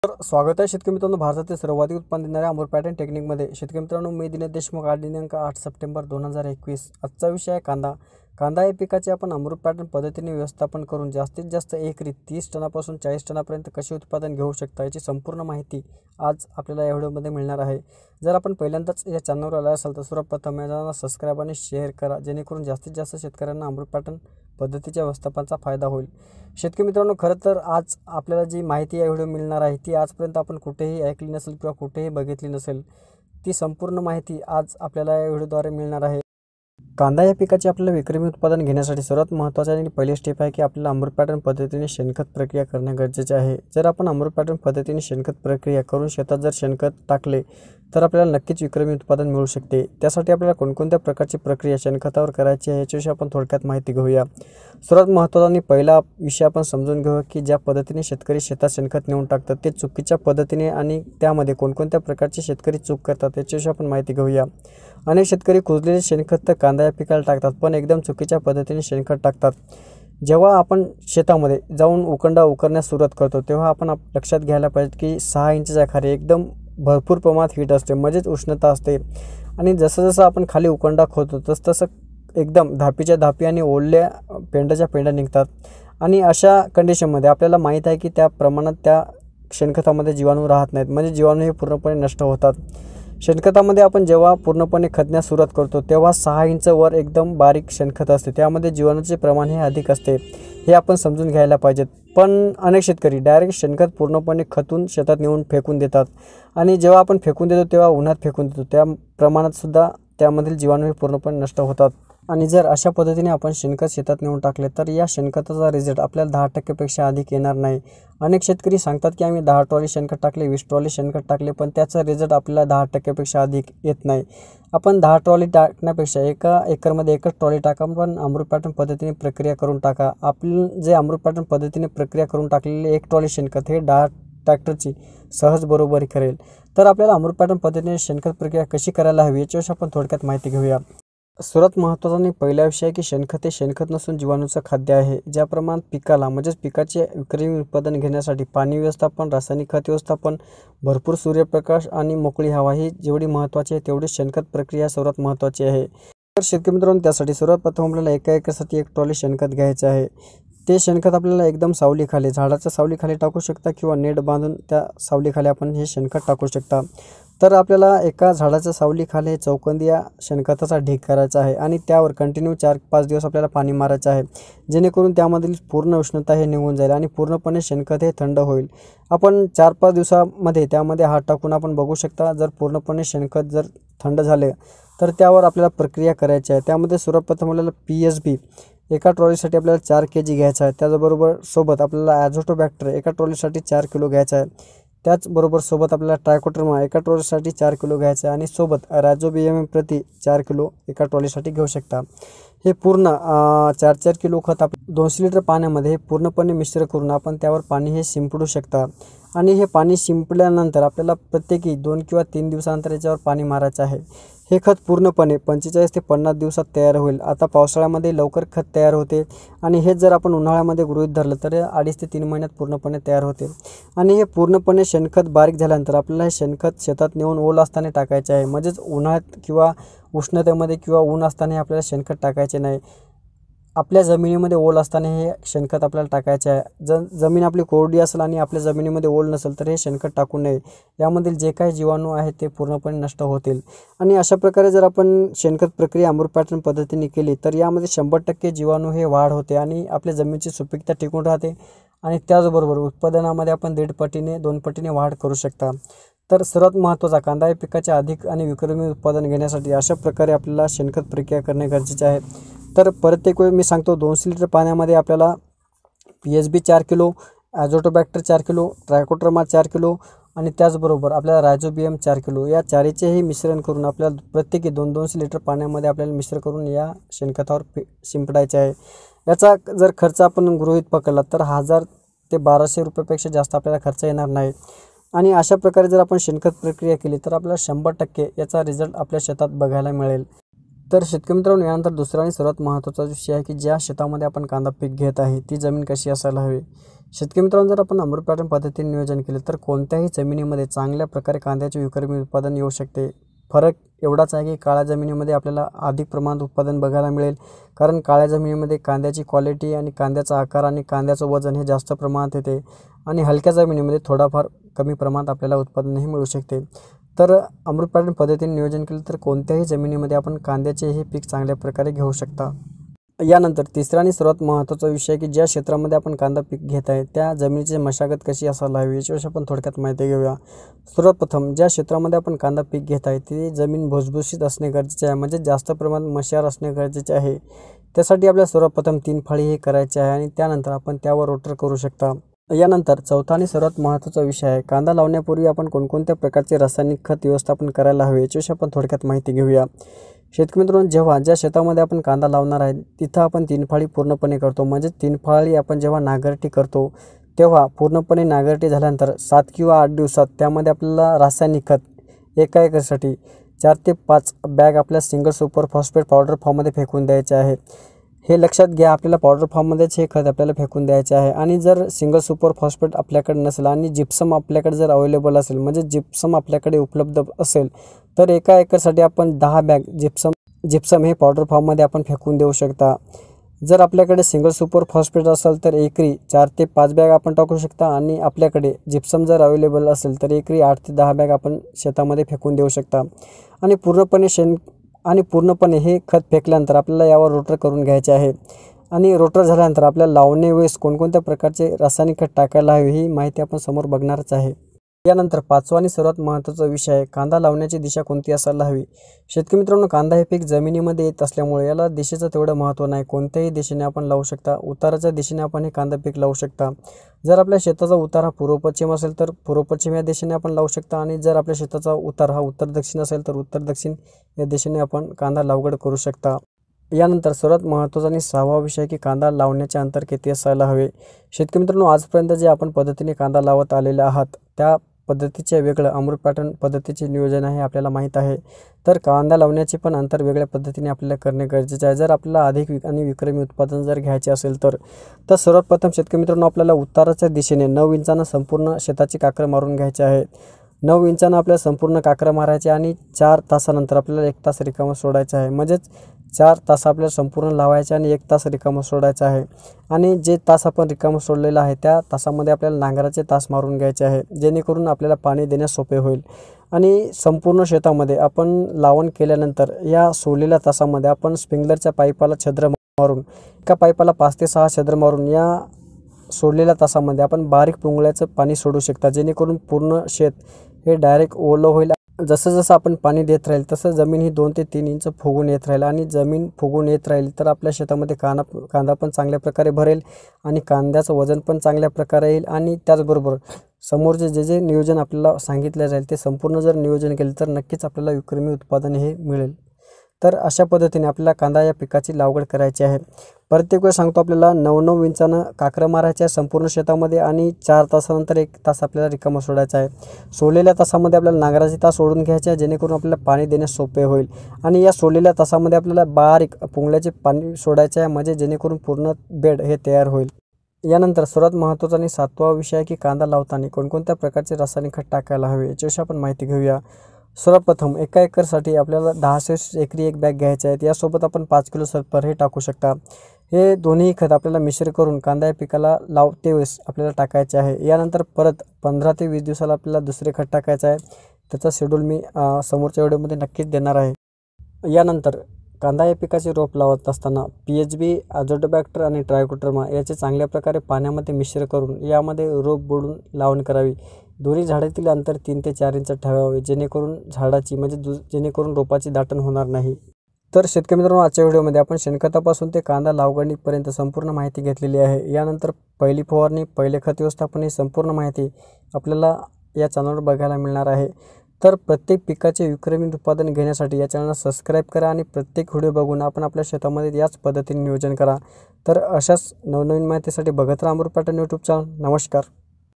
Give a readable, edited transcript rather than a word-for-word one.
स्वागत आहे शेतकरी मित्रांनो, भारतातील सर्वाधिक उत्पन्न देणाऱ्या अमूल पॅटर्न टेक्निकमध्ये. शेतकरी मित्रांनो, मी दिनेश देशमुख, आज दिनांक 8 सप्टेंबर 2021. आजचा विषय आहे कांदा. कांदा या पिकाचे आपण अमृत पॅटर्न पद्धतीने व्यवस्थापन करून जास्तीत जास्त एकरी 30 टनापासून 40 टनापर्यंत कसे उत्पादन घेऊ शकता याची संपूर्ण माहिती आज आपल्याला या व्हिडिओमध्ये मिळणार आहे. जर आपण पहिल्यांदाच या चॅनलवर आला असाल तर सर्वप्रथम या चॅनलला सबस्क्राईब आणि शेअर करा, जेणेकरून जास्तीत जास्त शेतकऱ्यांना अमृत पॅटर्न पद्धतीच्या व्यवस्थापनाचा फायदा होईल. शेतकरी मित्रांनो, खरं तर आज आपल्याला जी माहिती या व्हिडिओ मिळणार आहे ती आजपर्यंत आपण कुठेही ऐकली नसेल किंवा कुठेही बघितली नसेल. ती संपूर्ण माहिती आज आपल्याला या व्हिडिओद्वारे मिळणार आहे. कांदा या पिकाचे आपल्याला विक्रमी उत्पादन घेण्यासाठी सर्वात महत्त्वाचे आणि पहिली स्टेप आहे की आपल्याला अमृत पॅटर्न पद्धतीने शेणखत प्रक्रिया करणे गरजेचे आहे. जर आपण अमृत पॅटर्न पद्धतीने शेणखत प्रक्रिया करून शेतात जर शेणखत टाकले तर आपल्याला नक्कीच विक्रमी उत्पादन मिळू शकते. त्यासाठी आपल्याला कोणकोणत्या प्रकारची प्रक्रिया शेणखतावर करायची आहे याच्याविषयी आपण थोडक्यात माहिती घेऊया. सर्वात महत्त्वाचा आणि पहिला विषय आपण समजून घेऊ की ज्या पद्धतीने शेतकरी शेतात शेणखत नेऊन टाकतात ते चुकीच्या पद्धतीने आणि त्यामध्ये कोणकोणत्या प्रकारचे शेतकरी चूक करतात याच्याविषयी आपण माहिती घेऊया. अनेक शेतकरी कुजलेले शेणखत तर कांदा या पिकाला टाकतात, पण एकदम चुकीच्या पद्धतीने शेणखत टाकतात. जेव्हा आपण शेतामध्ये जाऊन उकंडा उकरण्यास सुरुवात करतो तेव्हा आपण लक्षात घ्यायला पाहिजे की 6 इंचच्या खाली एकदम भरपूर प्रमाणात हीट असते, म्हणजेच उष्णता असते. आणि जसं जसं आपण खाली उकंडा खोदतो तसं एकदम धापीच्या धापी आणि ओढल्या पेंड्याच्या पेंड्या निघतात. आणि अशा कंडिशनमध्ये आपल्याला माहीत आहे की त्या प्रमाणात त्या शेणखतामध्ये जीवाणू राहत नाहीत, म्हणजे जीवाणू हे पूर्णपणे नष्ट होतात. शेणखतामध्ये आपण जेव्हा पूर्णपणे खदण्यास सुरुवात करतो तेव्हा 6 इंच वर एकदम बारीक शेणखत असते, त्यामध्ये जीवाणूचे प्रमाण हे अधिक असते, हे आपण समजून घ्यायला पाहिजेत. पण अनेक शेतकरी डायरेक्ट शेणखत पूर्णपणे खतून शेतात नेऊन फेकून देतात. आणि जेव्हा आपण फेकून देतो तेव्हा उन्हात फेकून देतो, त्या प्रमाणात सुद्धा त्यामधील जीवाणू हे पूर्णपणे नष्ट होतात. आणि जर अशा पद्धतीने आपण शेणखत शेतात नेऊन टाकले तर या शेणखताचा रिझल्ट आपल्याला 10% अधिक येणार नाही. अनेक शेतकरी सांगतात की आम्ही 10 ट्रॉली शेणखत टाकले, 20 ट्रॉली शेणखत टाकले, पण त्याचा रिझल्ट आपल्याला 10% अधिक येत नाही. आपण 10 ट्रॉली टाकण्यापेक्षा एका एकरमध्ये एकच ट्रॉली टाका, पण अमृत पॅटर्न पद्धतीने प्रक्रिया करून टाका. आपलं जे अमृत पॅटर्न पद्धतीने प्रक्रिया करून टाकलेले 1 ट्रॉली शेणखत हे 10 ट्रॅक्टरची सहज बरोबरी करेल. तर आपल्याला अमृत पॅटर्न पद्धतीने शेणखत प्रक्रिया कशी करायला हवी याच्याविषयी आपण थोडक्यात माहिती घेऊया. सर्वात महत्त्वाचा आणि पहिला विषय आहे की शेणखत हे शेणखत नसून जीवाणूचं खाद्य आहे. ज्या प्रमाणात पिकाला म्हणजेच पिकाचे विक्रमी उत्पादन घेण्यासाठी पाणी व्यवस्थापन, रासायनिक खत व्यवस्थापन, भरपूर सूर्यप्रकाश आणि मोकळी हवा ही जेवढी महत्त्वाची आहे तेवढी शेणखत प्रक्रिया सर्वात महत्त्वाची आहे. तर शेतकरी मित्रांनो, त्यासाठी सर्वात प्रथम आपल्याला एका एकरसाठी 1 ट्रॉली शेणखत घ्यायचे आहे. ते शेणखत आपल्याला एकदम सावलीखाली, झाडाच्या सावलीखाली टाकू शकता किंवा नेट बांधून त्या सावलीखाली आपण हे शेणखत टाकू शकता. तर आपल्याला एका झाडाच्या सावलीखाली चौकोनी या शेणखताचा ढीग करायचा आहे आणि त्यावर कंटिन्यू 4-5 दिवस आपल्याला पाणी मारायचं आहे, जेणेकरून त्यामधील पूर्ण उष्णता हे निघून जाईल आणि पूर्णपणे शेणखत हे थंड होईल. आपण 4-5 दिवसामध्ये त्यामध्ये हात टाकून आपण बघू शकता. जर पूर्णपणे शेणखत जर थंड झाले तर त्यावर आपल्याला प्रक्रिया करायची आहे. त्यामध्ये सर्वप्रथम आपल्याला PSB एका ट्रॉलीसाठी आपल्याला 4 kg घ्यायचा आहे. त्याचबरोबर सोबत आपल्याला ॲझोटोबॅक्टर एका ट्रॉलीसाठी 4 किलो घ्यायचा आहे. त्याचबरोबर सोबत आपल्याला ट्रायकोडर्मा एका ट्रॉलीसाठी 4 किलो घ्यायचं आहे आणि सोबत रायझोबियम प्रति 4 किलो एका ट्रॉलीसाठी घेऊ शकता. हे पूर्ण 4-4 किलो खत आप 200 लिटर पाण्यामध्ये हे पूर्णपणे मिश्र करून आपण त्यावर पाणी हे शिंपडू शकता. आणि हे पाणी शिंपल्यानंतर आपल्याला प्रत्येकी 2 किंवा 3 दिवसानंतर याच्यावर पाणी मारायचं आहे. हे खत पूर्णपणे 45 ते 50 दिवसात तयार होईल. आता पावसाळ्यामध्ये लवकर खत तयार होते आणि हे जर आपण उन्हाळ्यामध्ये गृहीत धरलं तर 2.5 ते 3 महिन्यात पूर्णपणे तयार होते. आणि हे पूर्णपणे शेणखत बारीक झाल्यानंतर आपल्याला हे शेणखत शेतात नेऊन ओल असताना टाकायचे आहे, म्हणजेच उन्हाळ्यात किंवा उष्णतेमध्ये किंवा ऊन असताना आपल्याला शेणखत टाकायचे नाही. आपल्या जमिनीमध्ये ओल असताना हे शेणखत आपल्याला टाकायचे आहे. जमीन आपली कोरडी असेल आणि आपल्या जमिनीमध्ये ओल नसेल तर हे शेणखत टाकू नये. यामधील जे काही जीवाणू आहेत ते पूर्णपणे नष्ट होतील. आणि अशा प्रकारे जर आपण शेणखत प्रक्रिया अमृत पॅटर्न पद्धतीने केली तर यामध्ये 100% जीवाणू हे वाढ होते आणि आपल्या जमिनीची सुपीकता टिकून राहते. आणि त्याचबरोबर उत्पादनामध्ये आपण 1.5 पटीने 2 पटीने वाढ करू शकता. तर सर्वात महत्त्वाचा, कांदा या पिकाचे अधिक आणि विक्रमी उत्पादन घेण्यासाठी अशा प्रकारे आपल्याला शेणखत प्रक्रिया करणे गरजेचे आहे. तर परत एक वेळ मी सांगतो, 200 लिटर पाण्यामध्ये आपल्याला PSB 4 kilo, azotobacter 4 kilo, trichoderma 4 kilo आणि त्याचबरोबर आपल्याला रायझोबियम 4 किलो या चारीचेही मिश्रण करून आपल्याला प्रत्येकी 200 लिटर पाण्यामध्ये आपल्याला मिश्र करून या शेणखतावर शिंपडायचे आहे. याचा जर खर्च आपण गृहीत पकडला तर 1000 ते 1200 रुपयापेक्षा जास्त आपल्याला खर्च येणार नाही. आणि अशा प्रकारे जर आपण शेणखत प्रक्रिया केली तर आपल्याला 100% याचा रिझल्ट आपल्या शेतात बघायला मिळेल. तर शेतकरी मित्रांनो, यानंतर दुसरा आणि सर्वात महत्त्वाचा विषय आहे की ज्या शेतामध्ये आपण कांदा पीक घेत आहे ती जमीन कशी असायला हवी. शेतकरी मित्रांनो, जर आपण अमृत पॅटर्न पद्धतीने नियोजन केले तर कोणत्याही जमिनीमध्ये चांगल्या प्रकारे कांद्याचे विक्रमी उत्पादन येऊ शकते. फरक एवढाच आहे की काळ्या जमिनीमध्ये आपल्याला अधिक प्रमाणात उत्पादन बघायला मिळेल, कारण काळ्या जमिनीमध्ये कांद्याची क्वालिटी आणि कांद्याचा आकार आणि कांद्याचं वजन हे जास्त प्रमाणात येते आणि हलक्या जमिनीमध्ये थोडाफार कमी प्रमाणात आपल्याला उत्पादनही मिळू शकते. तर अमृत पॅटर्न पद्धतीने नियोजन केलं तर कोणत्याही जमिनीमध्ये आपण कांद्याचे हे पीक चांगल्या प्रकारे घेऊ शकता. यानंतर तिसरा आणि सर्वात महत्त्वाचा विषय की ज्या क्षेत्रामध्ये आपण कांदा पीक घेत आहे त्या जमिनीची मशागत कशी असायला हवी याच्याविषयी आपण थोडक्यात माहिती घेऊया. सर्वात प्रथम ज्या क्षेत्रामध्ये आपण कांदा पीक घेत आहे ती जमीन भुसभुशीत असणे गरजेचे आहे, म्हणजे जास्त प्रमाणात मशार असणे गरजेचे आहे. त्यासाठी आपल्याला सर्वप्रथम 3 फाळी हे करायचे आहे आणि त्यानंतर आपण त्यावर रोटर करू शकता. यानंतर चौथा आणि सर्वात महत्त्वाचा विषय आहे, कांदा लावण्यापूर्वी आपण कोणकोणत्या प्रकारचे रासायनिक खत व्यवस्थापन करायला हवे याच्याविषयी आपण थोडक्यात माहिती घेऊया. शेतकरी मित्रांनो, जेव्हा ज्या शेतामध्ये आपण कांदा लावणार आहे तिथं आपण 3 फाळी पूर्णपणे करतो, म्हणजे 3 फाळी आपण जेव्हा नांगरटी करतो तेव्हा पूर्णपणे नांगरटी झाल्यानंतर 7 किंवा 8 दिवसात त्यामध्ये आपल्याला रासायनिक खत एका एकरसाठी 4 ते 5 बॅग आपल्या सिंगल सुपर फॉस्फेट पावडर फॉर्ममध्ये फेकून द्यायचे आहे. हे लक्षात घ्या, आपल्याला पावडर फॉर्ममध्येच हे खत आपल्याला फेकून द्यायचे आहे. आणि जर सिंगल सुपर फॉस्फेट आपल्याकडे नसेल आणि जिप्सम आपल्याकडे जर अवेलेबल असेल, म्हणजे जिप्सम आपल्याकडे उपलब्ध असेल, तर एका एकरसाठी आपण 10 बॅग जिप्सम हे पावडर फॉर्ममध्ये आपण फेकून देऊ शकता. जर आपल्याकडे सिंगल सुपर फॉस्फेट असेल तर एकरी 4 ते 5 बॅग आपण टाकू शकता आणि आपल्याकडे जिप्सम जर अवेलेबल असेल तर एकरी 8 ते 10 बॅग आपण शेतामध्ये फेकून देऊ शकता. आणि पूर्णपणे हे खत फेकल्यानंतर आपल्याला यावर रोटर करून घ्यायचे आहे. आणि रोटर झाल्यानंतर आपल्याला लावणे वेळेस कोणकोणत्या प्रकारचे रासायनिक खत टाकायला हवे ही माहिती आपण समोर बघणारच आहे. यानंतर 5वा आणि सर्वात महत्त्वाचा विषय आहे, कांदा लावण्याची दिशा कोणती असायला हवी. शेतकरी मित्रांनो, कांदा हे पीक जमिनीमध्ये येत असल्यामुळे याला दिशेचं तेवढं महत्त्व नाही. कोणत्याही दिशेने आपण लावू शकता. उताराच्या दिशेने आपण हे कांदा पीक लावू शकता. जर आपल्या शेताचा उतार हा पूर्व पश्चिम असेल तर पूर्व पश्चिम या दिशेने आपण लावू शकता आणि जर आपल्या शेताचा उतार हा उत्तर दक्षिण असेल तर उत्तर दक्षिण या दिशेने आपण कांदा लागवड करू शकता. यानंतर सर्वात महत्त्वाचा आणि 6वा विषय की कांदा लावण्याचे अंतर किती असायला हवे. शेतकरी मित्रांनो, आजपर्यंत जे आपण पद्धतीने कांदा लावत आलेले आहात त्या पद्धतीचे वेगळं अमृत पॅटर्न पद्धतीचे नियोजन आहे आपल्याला माहीत आहे. तर कांदा लावण्याचे पण अंतर वेगळ्या पद्धतीने आपल्याला करणे गरजेचे आहे. जर आपल्याला अधिक आणि विक्रमी उत्पादन जर घ्यायचे असेल तर सर्वात प्रथम शेतकरी मित्रांनो, आपल्याला उत्तराच्या दिशेने 9 इंचानं संपूर्ण शेताची काक्रं मारून घ्यायचे आहे. 9 इंचानं आपल्याला संपूर्ण काक्रं मारायचे आणि 4 तासानंतर आपल्याला 1 तास रिकामं सोडायचं आहे. म्हणजेच 4 तास आपल्याला संपूर्ण लावायचे आणि 1 तास रिकामं सोडायचं आहे. आणि जे तास आपण रिकामं सोडलेलं आहे त्या तासामध्ये आपल्याला नांगराचे तास मारून घ्यायचे आहे, जेणेकरून आपल्याला पाणी देण्यास सोपे होईल. आणि संपूर्ण शेतामध्ये आपण लावण केल्यानंतर या सोडलेल्या तासामध्ये आपण स्प्रिंकलरच्या पाईपाला छिद्र मारून, एका पाईपाला 5 ते 6 छिद्र मारून या सोडलेल्या तासामध्ये आपण बारीक पुंगळ्याचं पाणी सोडू शकता, जेणेकरून पूर्ण शेत हे डायरेक्ट ओलं होईल. जसं जसं आपण पाणी देत राहील तसं जमीन ही 2 ते 3 इंच फुगून येत राहील आणि जमीन फुगून येत राहील तर आपल्या शेतामध्ये कांदा पण चांगल्या प्रकारे भरेल आणि कांद्याचं वजन पण चांगल्या प्रकारे येईल. आणि त्याचबरोबर समोरचे जे नियोजन आपल्याला सांगितले जाईल ते संपूर्ण जर नियोजन केले तर नक्कीच आपल्याला विक्रमी उत्पादन हे मिळेल. तर अशा पद्धतीने आपल्याला कांदा या पिकाची लागवड करायची आहे. प्रत्येक वेळेस सांगतो, आपल्याला 9 इंचानं काक्रं मारायच्या आहे संपूर्ण शेतामध्ये आणि 4 तासानंतर 1 तास आपल्याला रिकामं सोडायचा आहे. सोडलेल्या तासामध्ये आपल्याला नांगराचे तास सोडून घ्यायचे आहे, जेणेकरून आपल्याला पाणी देण्यास सोपे होईल. आणि या सोडलेल्या तासामध्ये आपल्याला बारीक पुंगळ्याचे पाणी सोडायचे आहे, म्हणजे जेणेकरून पूर्ण बेड हे तयार होईल. यानंतर सर्वात महत्त्वाचा आणि 7वा विषय आहे की कांदा लावताना कोणकोणत्या प्रकारचे रासायनिक खत टाकायला हवे याच्याविषयी आपण माहिती घेऊया. सर्वप्रथम एका एकरसाठी आपल्याला 10 एकरी 1 बॅग घ्यायचे आहेत. यासोबत आपण 5 किलो सल्फर हे टाकू शकता. हे दोन्ही खत आपल्याला मिश्र करून कांदा या पिकाला लावते वेळेस आपल्याला टाकायचे आहे. यानंतर परत 15 ते 20 दिवसाला आपल्याला दुसरे खत टाकायचं आहे. त्याचा शेड्यूल मी समोरच्या व्हिडिओमध्ये नक्कीच देणार आहे. यानंतर कांदा या पिकाचे रोप लावत असताना PHB, अझोटोबॅक्टर आणि ट्रायकोडर्मा याचे चांगल्या प्रकारे पाण्यामध्ये मिश्र करून यामध्ये रोप बुडून लावण करावी. दोन्ही झाडातील अंतर 3 ते 4 इंच ठेवावे, जेणेकरून रोपाची दाटण होणार नाही. तर शेतकरी मित्रांनो, आजच्या व्हिडिओमध्ये आपण शेणखतापासून ते कांदा लागवडीपर्यंत संपूर्ण माहिती घेतलेली आहे. यानंतर पहिली फवारणी, पहिले खत व्यवस्थापन ही संपूर्ण माहिती आपल्याला या चॅनलवर बघायला मिळणार आहे. तर प्रत्येक पिकाचे विक्रमी उत्पादन घेण्यासाठी या चॅनलला सबस्क्राईब करा आणि प्रत्येक व्हिडिओ बघून आपण आपल्या शेतामध्ये याच पद्धतीने नियोजन करा. तर अशाच नवनवीन माहितीसाठी बघत राहा अमृत पॅटर्न यूट्यूब चॅनल. नमस्कार.